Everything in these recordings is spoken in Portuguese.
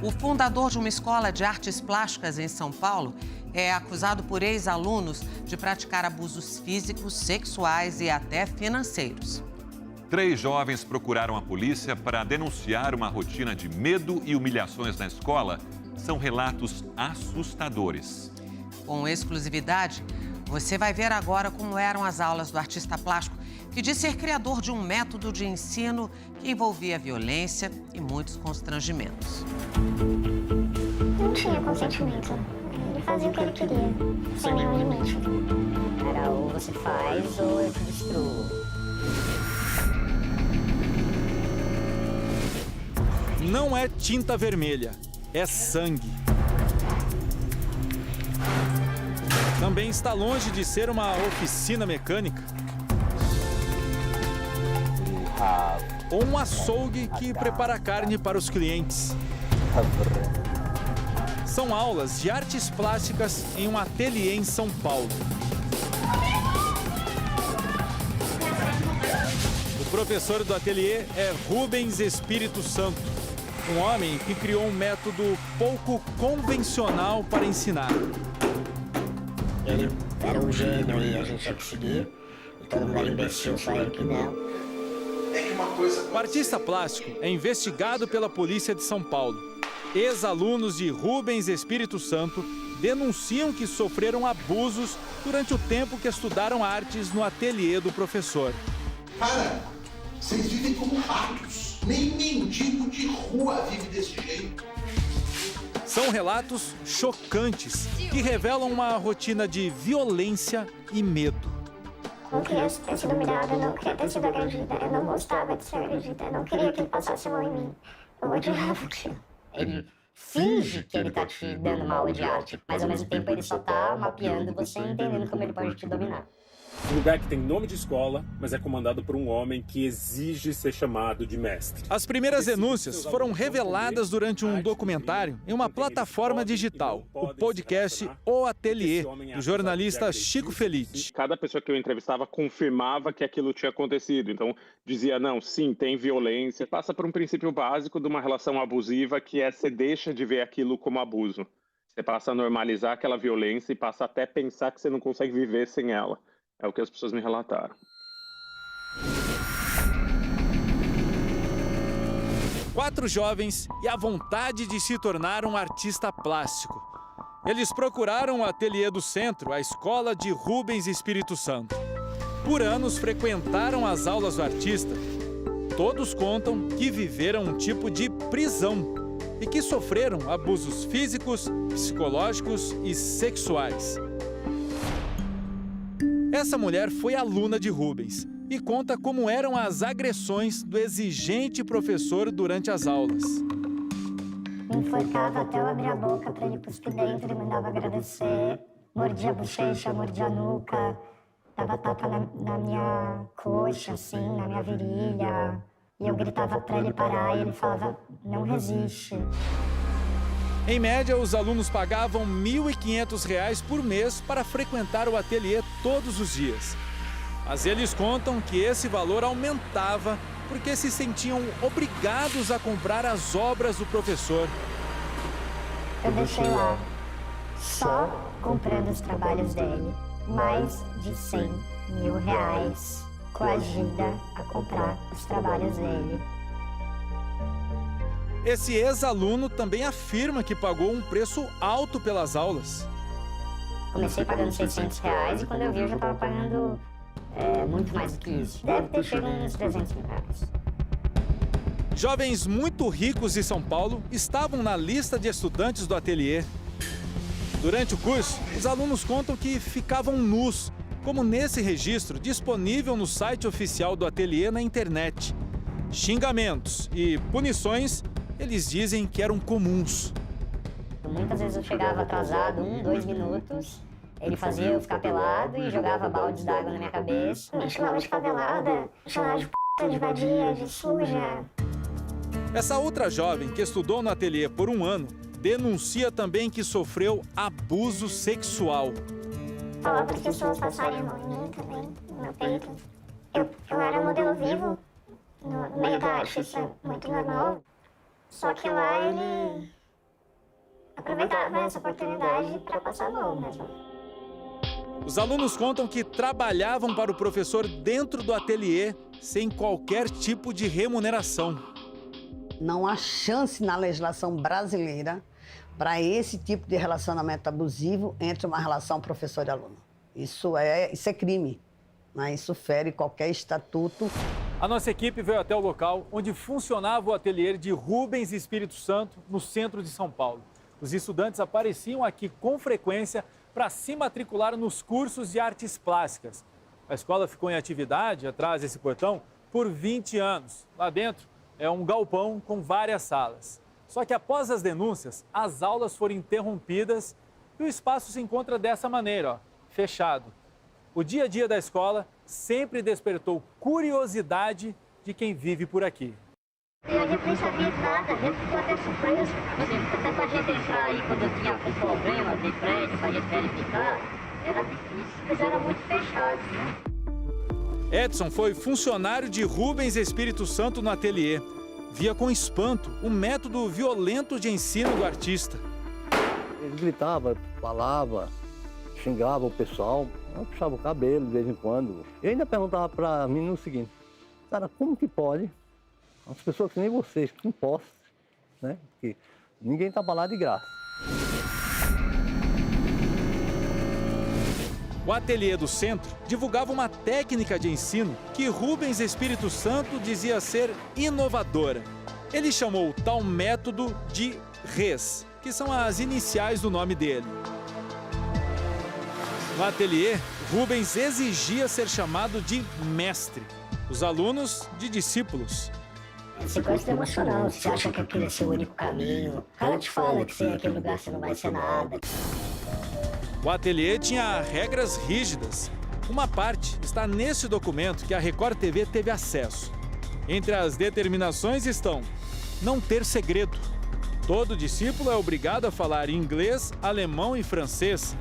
O fundador de uma escola de artes plásticas em São Paulo é acusado por ex-alunos de praticar abusos físicos, sexuais e até financeiros. 3 jovens procuraram a polícia para denunciar uma rotina de medo e humilhações na escola. São relatos assustadores. Com exclusividade, você vai ver agora como eram as aulas do artista plástico, que diz ser criador de um método de ensino que envolvia violência e muitos constrangimentos. Não tinha consentimento. Ele fazia o que ele queria, sem nenhum limite. Era ou você faz ou eu te destruo. Não é tinta vermelha, é sangue. Também está longe de ser uma oficina mecânica ou um açougue que prepara carne para os clientes. São aulas de artes plásticas em um ateliê em São Paulo. O professor do ateliê é Rubens Espírito Santo, um homem que criou um método pouco convencional para ensinar. Ele era um gênio e a gente ia conseguir, e todo mundo era imbecil, só ele que não. O artista plástico é investigado pela polícia de São Paulo. Ex-alunos de Rubens Espírito Santo denunciam que sofreram abusos durante o tempo que estudaram artes no ateliê do professor. Cara, vocês vivem como ratos. Nem mendigo de rua vive desse jeito. São relatos chocantes que revelam uma rotina de violência e medo. Eu não queria ter sido humilhada, eu não queria ter sido agredida, eu não gostava de ser agredida, eu não queria que ele passasse a mão em mim. Eu odiava aquilo. Ele finge que ele tá te dando uma aula de arte, mas ao mesmo tempo ele só tá mapeando você, entendendo como ele pode te dominar. Um lugar que tem nome de escola, mas é comandado por um homem que exige ser chamado de mestre. As primeiras denúncias foram reveladas durante um documentário em uma plataforma digital, o podcast O Ateliê, do jornalista Chico Felitti. Cada pessoa que eu entrevistava confirmava que aquilo tinha acontecido. Então, dizia, não, sim, tem violência. Passa por um princípio básico de uma relação abusiva, que é você deixa de ver aquilo como abuso. Você passa a normalizar aquela violência e passa até a pensar que você não consegue viver sem ela. É o que as pessoas me relataram. Quatro jovens e a vontade de se tornar um artista plástico. Eles procuraram o ateliê do centro, a escola de Rubens Espírito Santo. Por anos frequentaram as aulas do artista. Todos contam que viveram um tipo de prisão e que sofreram abusos físicos, psicológicos e sexuais. Essa mulher foi aluna de Rubens e conta como eram as agressões do exigente professor durante as aulas. Me enforcava até eu abrir a boca pra ele cuspir dentro, ele mandava agradecer, mordia a bochecha, mordia a nuca, dava tapa na minha coxa, assim, na minha virilha. E eu gritava pra ele parar e ele falava, não resiste. Em média, os alunos pagavam R$ 1.500 por mês para frequentar o ateliê todos os dias. Mas eles contam que esse valor aumentava porque se sentiam obrigados a comprar as obras do professor. Eu deixei lá, só comprando os trabalhos dele, mais de R$100 mil, coagida a comprar os trabalhos dele. Esse ex-aluno também afirma que pagou um preço alto pelas aulas. Comecei pagando R$600 e quando eu vi eu já estava pagando muito mais do que isso. Deve ter chegado uns R$300 mil. Jovens muito ricos de São Paulo estavam na lista de estudantes do ateliê. Durante o curso, os alunos contam que ficavam nus, como nesse registro disponível no site oficial do ateliê na internet. Xingamentos e punições, eles dizem que eram comuns. Muitas vezes eu chegava atrasado, 1, 2 minutos, ele fazia eu ficar pelado e jogava baldes d'água na minha cabeça. Me chamava de favelada, me chamava de p***, de vadia, de suja. Essa outra jovem que estudou no ateliê por um ano denuncia também que sofreu abuso sexual. Falar para as pessoas passarem a mão em mim também, no meu peito. Eu era modelo vivo, no meio da arte, isso é muito normal. Só que lá dava essa oportunidade para passar a mão mesmo. Os alunos contam que trabalhavam para o professor dentro do ateliê sem qualquer tipo de remuneração. Não há chance na legislação brasileira para esse tipo de relacionamento abusivo entre uma relação professor e aluno. Isso é crime, né? Isso fere qualquer estatuto. A nossa equipe veio até o local onde funcionava o ateliê de Rubens Espírito Santo, no centro de São Paulo. Os estudantes apareciam aqui com frequência para se matricular nos cursos de artes plásticas. A escola ficou em atividade, atrás desse portão, por 20 anos. Lá dentro é um galpão com várias salas. Só que após as denúncias, as aulas foram interrompidas e o espaço se encontra dessa maneira, ó, fechado. O dia a dia da escola sempre despertou curiosidade de quem vive por aqui. Eu nem sabia de nada, eu fiquei até surpreso. Até pra gente entrar aí quando eu tinha algum problema de prédio, pra gente verificar, era difícil, mas era muito fechado. Edson foi funcionário de Rubens Espírito Santo no ateliê. Via com espanto o método violento de ensino do artista. Ele gritava, falava, xingava o pessoal, puxava o cabelo de vez em quando. E ainda perguntava para mim o seguinte: cara, como que pode as pessoas que nem vocês, com posse, né? Porque ninguém está lá de graça. O ateliê do centro divulgava uma técnica de ensino que Rubens Espírito Santo dizia ser inovadora. Ele chamou o tal método de RES, que são as iniciais do nome dele. No ateliê, Rubens exigia ser chamado de mestre, os alunos de discípulos. Você gosta emocional, você acha que aquele é seu único caminho. Ela te fala que sem aquele lugar você não vai ser nada. O ateliê tinha regras rígidas. Uma parte está nesse documento que a Record TV teve acesso. Entre as determinações estão: não ter segredo. Todo discípulo é obrigado a falar inglês, alemão e francês.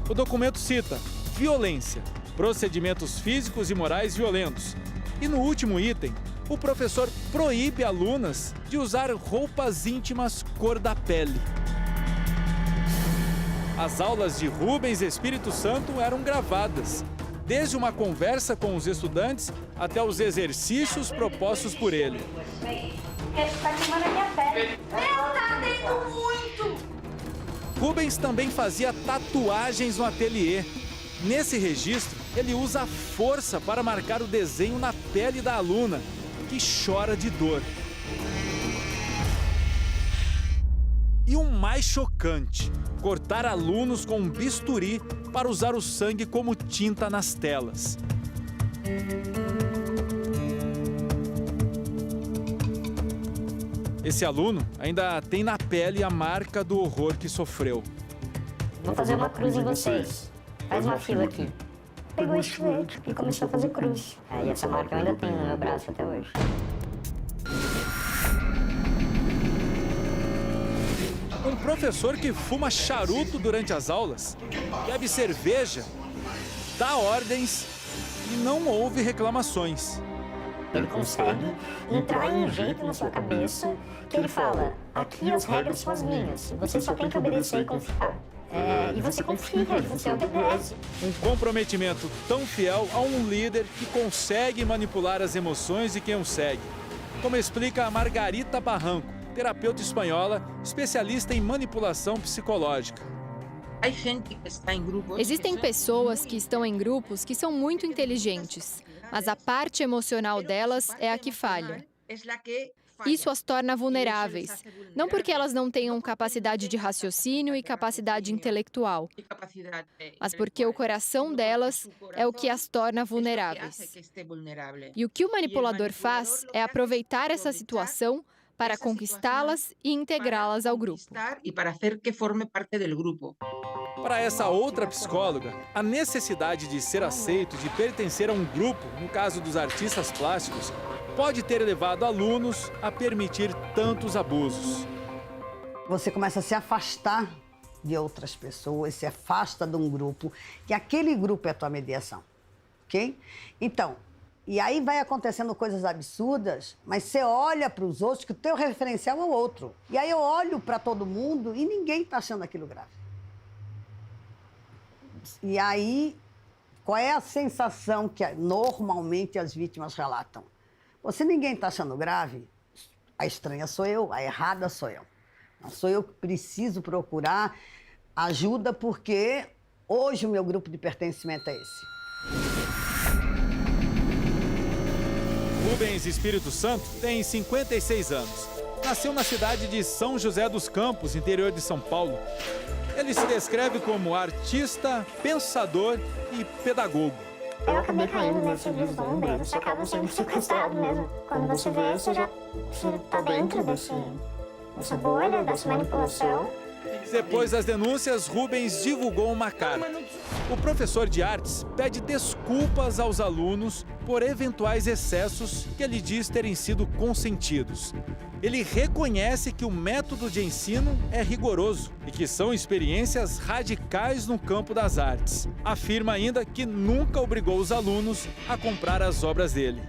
O documento cita violência, procedimentos físicos e morais violentos. E no último item, o professor proíbe alunas de usar roupas íntimas cor da pele. As aulas de Rubens Espírito Santo eram gravadas, desde uma conversa com os estudantes até os exercícios propostos por ele. Tá queimando a minha pele. Tá ardendo muito! Rubens também fazia tatuagens no ateliê. Nesse registro, ele usa a força para marcar o desenho na pele da aluna, que chora de dor. E o mais chocante, cortar alunos com um bisturi para usar o sangue como tinta nas telas. Esse aluno ainda tem na pele a marca do horror que sofreu. Vou fazer uma cruz em vocês. Faz uma fila aqui. Pegou o estilete e começou a fazer cruz. Aí essa marca eu ainda tenho no meu braço até hoje. Um professor que fuma charuto durante as aulas, bebe cerveja, dá ordens e não houve reclamações. Ele consegue entrar em um jeito na sua cabeça que ele fala: aqui as regras são as minhas, você só tem que obedecer e confiar. E você confia, e você obedece. Um comprometimento tão fiel a um líder que consegue manipular as emoções de quem o segue. Como explica a Margarita Barranco, terapeuta espanhola, especialista em manipulação psicológica. Existem pessoas que estão em grupos que são muito inteligentes, mas a parte emocional delas é a que falha. Isso as torna vulneráveis, não porque elas não tenham capacidade de raciocínio e capacidade intelectual, mas porque o coração delas é o que as torna vulneráveis. E o que o manipulador faz é aproveitar essa situação para conquistá-las e integrá-las ao grupo. Para essa outra psicóloga, a necessidade de ser aceito, de pertencer a um grupo, no caso dos artistas plásticos, pode ter levado alunos a permitir tantos abusos. Você começa a se afastar de outras pessoas, se afasta de um grupo, que aquele grupo é a tua mediação, ok? Então, E aí vai acontecendo coisas absurdas, mas você olha para os outros, que o teu referencial é o outro. E aí eu olho para todo mundo e ninguém está achando aquilo grave. E aí, qual é a sensação que normalmente as vítimas relatam? Se ninguém está achando grave, a estranha sou eu, a errada sou eu. Sou eu que preciso procurar ajuda, porque hoje o meu grupo de pertencimento é esse. Rubens Espírito Santo tem 56 anos. Nasceu na cidade de São José dos Campos, interior de São Paulo. Ele se descreve como artista, pensador e pedagogo. Eu acabei caindo nesse vislumbre, você acaba sendo sequestrado mesmo. Quando você vê, você tá dentro dessa bolha, dessa manipulação. Depois das denúncias, Rubens divulgou uma carta. O professor de artes pede desculpas aos alunos por eventuais excessos que ele diz terem sido consentidos. Ele reconhece que o método de ensino é rigoroso e que são experiências radicais no campo das artes. Afirma ainda que nunca obrigou os alunos a comprar as obras dele.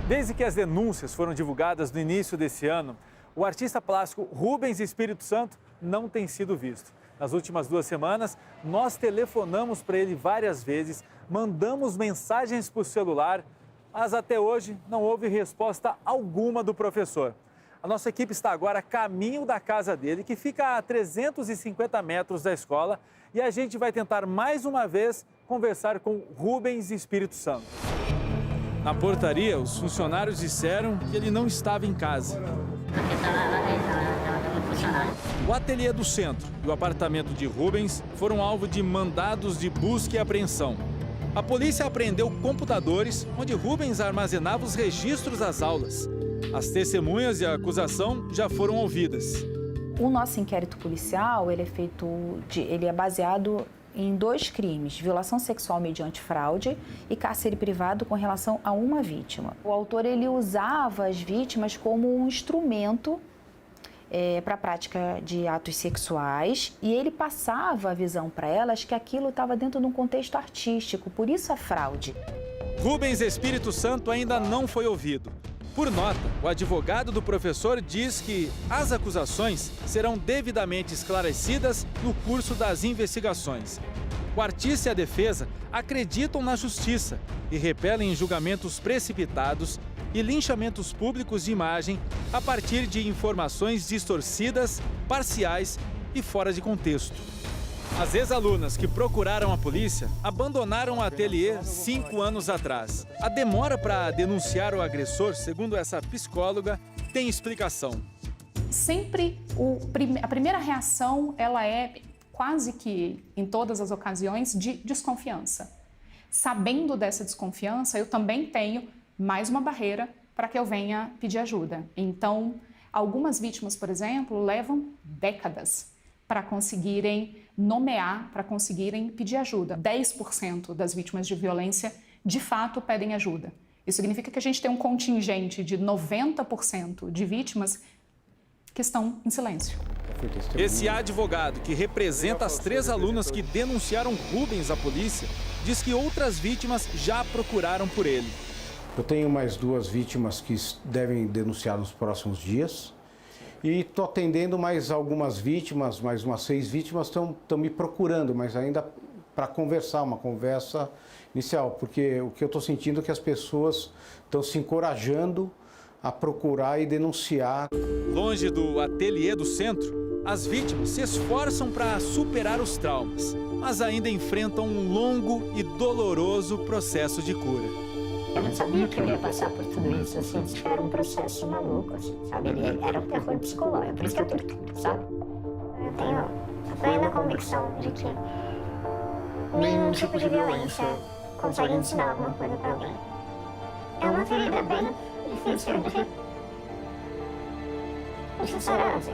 Desde que as denúncias foram divulgadas no início desse ano, o artista plástico Rubens Espírito Santo não tem sido visto. Nas últimas 2 semanas, nós telefonamos para ele várias vezes, mandamos mensagens por celular, mas até hoje não houve resposta alguma do professor. A nossa equipe está agora a caminho da casa dele, que fica a 350 metros da escola, e a gente vai tentar mais uma vez conversar com Rubens Espírito Santo. Na portaria, os funcionários disseram que ele não estava em casa. O ateliê do centro e o apartamento de Rubens foram alvo de mandados de busca e apreensão. A polícia apreendeu computadores onde Rubens armazenava os registros das aulas. As testemunhas e a acusação já foram ouvidas. O nosso inquérito policial ele é baseado em 2 crimes: violação sexual mediante fraude e cárcere privado com relação a uma vítima. O autor ele usava as vítimas como um instrumento para a prática de atos sexuais, e ele passava a visão para elas que aquilo estava dentro de um contexto artístico, por isso a fraude. Rubens Espírito Santo ainda não foi ouvido. Por nota, o advogado do professor diz que as acusações serão devidamente esclarecidas no curso das investigações. O artista e a defesa acreditam na justiça e repelem julgamentos precipitados e linchamentos públicos de imagem a partir de informações distorcidas, parciais e fora de contexto. As ex-alunas que procuraram a polícia abandonaram o ateliê 5 anos atrás. A demora para denunciar o agressor, segundo essa psicóloga, tem explicação. Sempre a primeira reação ela é quase que, em todas as ocasiões, de desconfiança. Sabendo dessa desconfiança, eu também tenho mais uma barreira para que eu venha pedir ajuda. Então, algumas vítimas, por exemplo, levam décadas para conseguirem nomear, para conseguirem pedir ajuda. 10% das vítimas de violência, de fato, pedem ajuda. Isso significa que a gente tem um contingente de 90% de vítimas que estão em silêncio. Esse advogado, que representa as 3 alunas que denunciaram Rubens à polícia, diz que outras vítimas já procuraram por ele. Eu tenho mais 2 vítimas que devem denunciar nos próximos dias. E estou atendendo mais algumas vítimas, mais umas 6 vítimas estão me procurando, mas ainda para conversar, uma conversa inicial. Porque o que eu estou sentindo é que as pessoas estão se encorajando a procurar e denunciar. Longe do ateliê do centro, as vítimas se esforçam para superar os traumas, mas ainda enfrentam um longo e doloroso processo de cura. Eu não sabia que eu ia passar por tudo isso, assim, era um processo maluco, assim, sabe? Era um terror psicológico, por isso que eu tudo, sabe? Eu tenho a plena convicção de que nenhum tipo de violência consegue ensinar alguma coisa pra alguém. É uma ferida bem difícil de sarar, assim,